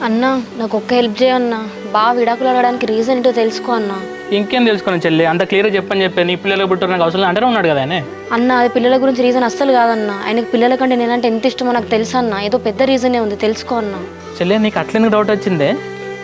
అన్న నాకు ఒక్క హెల్ప్ చేయన్నా. బాగా విడాకులు అడగడానికి రీజన్ ఏంటో తెలుసుకో అన్న. ఇంకేం తెలుసుకుని చెల్లి, అంత క్లియర్గా చెప్పని చెప్పి నీ పిల్లలకు పుట్టిన నాకు అవసరం అంటారా ఉన్నాడు కదా ఆయన. అన్న అది పిల్లల గురించి రీజన్ అస్సలు కాదన్న. ఆయనకి పిల్లల కంటే నేనంటే ఎంత ఇష్టమో నాకు తెలుసు అన్న. ఏదో పెద్ద రీజనే ఉంది, తెలుసుకో అన్న. చెల్లి నీకు అట్లెందుకు డౌట్ వచ్చిందే?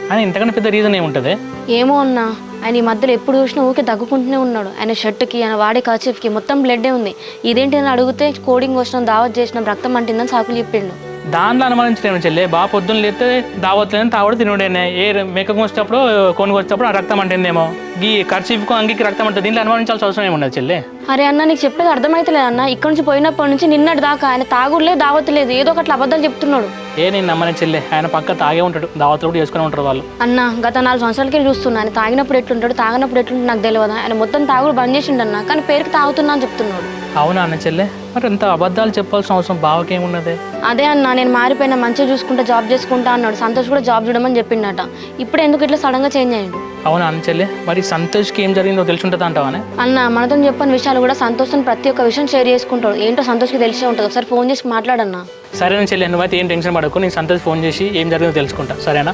ఆయన ఇంతకన్నా పెద్ద రీజన్ ఏముంటుంది? ఏమో అన్న, ఆయన ఈ మధ్యలో ఎప్పుడు చూసినా ఊకే దగ్గుకుంటూనే ఉన్నాడు. ఆయన షర్ట్కి, ఆయన వాడే కర్చీఫ్కి మొత్తం బ్లడ్డే ఉంది. ఇదేంటి అని అడిగితే కోడింగ్ వచ్చినాం, దావత్ చేసినాం, రక్తం అంటిందని సాకులు చెప్పిండు. దాంట్లో అనుమానించలేము చెల్లి. బాగా పొద్దున్న లేస్తే దావట్లేదని తావడం తినడేనే. ఏ మేకకు వచ్చేటప్పుడు కొనుగోలు వచ్చేటప్పుడు ఆ రక్తం అంటేందేమో. ఈ ఖర్చీఫ్కు అంగికి రక్తం అంటే దీంట్లో అనుమానించాల్సిన అవసరం ఏమున్నది చెల్లి? అరే అన్న, నీకు చెప్పేది అర్థమైతలేదు అన్న. ఇక్కడ నుంచి పోయినప్పటి నుంచి నిన్నటి దాకా ఆయన తాగుడులేదు, దావతలేదు, ఏదో ఒకటి అబద్ధాలు చెప్తున్నాడు. నేను నమ్మని చెల్లి, ఆయన పక్క తాగే ఉంటాడు, దావతులు కూడా చేసుకుని ఉంటారు వాళ్ళు. అన్న గత 4 సంవత్సరాలకి చూస్తున్నా ఆయన తాగినప్పుడు ఎట్లుంటాడు, తాగినప్పుడు ఎట్లుంటాడు నాకు తెలియదా. ఆయన మొత్తం తాగుడు బంద్ చేసిండన్న, కానీ పేరుకి తాగుతున్నా అని చెప్తున్నాడు. అవునా అన్న చెల్లె? మరి ఇంత అబద్ధాలు చెప్పాల్సిన అవసరం బావకేమున్నది? అదే అన్న, నేను మారిపోయినా, మంచిగా చూసుకుంటా, జాబ్ చేసుకుంటా అన్నాడు. సంతోష్ కూడా జాబ్ చూడమని చెప్పిండట. ఇప్పుడు ఎందుకు ఇట్లా సడన్గా చేంజ్ అయ్యాడు? అవునా అన్న చెల్లె? మరి సంతోష్కి ఏం జరిగిందో తెలిసి ఉంటుంది అంటావానే? అన్న మనతో చెప్పని విషయాలు కూడా సంతోష్ని ప్రతి ఒక్క విషయం షేర్ చేసుకుంటాడు. ఏంటో సంతోష్కి తెలిసే ఉంటుంది. ఒకసారి ఫోన్ చేసి మాట్లాడన్నా. సరేనా చెల్లె, నువ్వైతే ఏం టెన్షన్ పడకు. నేను సంతోష్ ఫోన్ చేసి ఏం జరిగిందో తెలుసుకుంటా, సరేనా?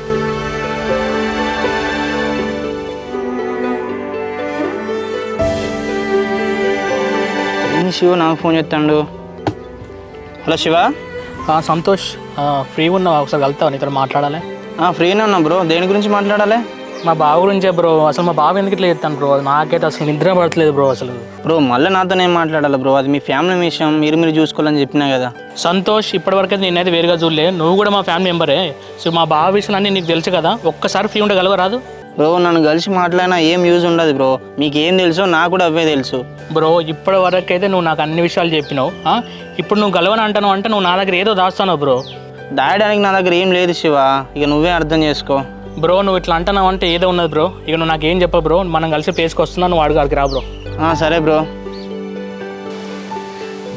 శివ నాకు ఫోన్ చేస్తాడు. హలో శివ. సంతోష్, ఫ్రీగా ఉన్నావా? ఒకసారి కలుతావా? నీతో మాట్లాడాలి. ఫ్రీనే ఉన్నా బ్రో. దేని గురించి మాట్లాడాలి? మా బావ గురించే బ్రో. అసలు మా బావ ఎందుకు ఇట్లా చెప్తాను బ్రో? నాకైతే అసలు నిద్ర పడట్లేదు బ్రో అసలు. బ్రో మళ్ళీ నాతో ఏం మాట్లాడాలి బ్రో? అది మీ ఫ్యామిలీ విషయం, మీరు చూసుకోవాలని చెప్పినా కదా. సంతోష్, ఇప్పటివరకు అయితే నేనైతే వేరుగా చూడలే. నువ్వు కూడా మా ఫ్యామిలీ మెంబరే. సో మా బావ విషయం అన్నీ నీకు తెలుసు కదా. ఒక్కసారి ఫ్రీ ఉండగలవరాదు? బ్రో నన్ను కలిసి మాట్లాడినా ఏం యూజ్ ఉండదు బ్రో. మీకు ఏం తెలుసో నాకు కూడా అవే తెలుసు బ్రో. ఇప్పటి వరకు అయితే నువ్వు నాకు అన్ని విషయాలు చెప్పినావు. ఇప్పుడు నువ్వు గలవని అంటాను అంటే నువ్వు నా దగ్గర ఏదో దాస్తావు బ్రో. దాయడానికి నా దగ్గర ఏం లేదు శివ, ఇక నువ్వే అర్థం చేసుకో బ్రో. నువ్వు ఇట్లా అంటున్నావు అంటే ఏదో ఉన్నది బ్రో. ఇక నువ్వు నాకు ఏం చెప్పవు బ్రో. మనం కలిసి ప్లేస్కి వస్తున్నావు, నువ్వు అడిగి రా బ్రో. సరే బ్రో.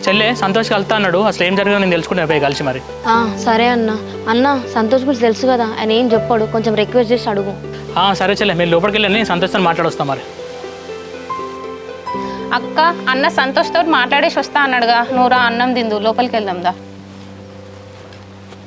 చెల్లె సంతోష్ కలుతా అన్నాడు. అసలు ఏం జరిగిందో నేను తెలుసుకుంటే పోయి కలిసి మరి. సరే అన్న. అన్న సంతోష్ గురించి తెలుసు కదా, ఆయన ఏం చెప్పాడు, కొంచెం రిక్వెస్ట్ చేసి అడుగు. సరే చెల్లె, మీరు లోపలికి వెళ్ళండి, సంతోష్తో మాట్లాడొస్తాం మరి. అక్క, అన్న సంతోష్ తోటి మాట్లాడేసి వస్తా అన్నాడుగా. నువ్వు రా, అన్నం తిందు, లోపలికి వెళ్దాం దా.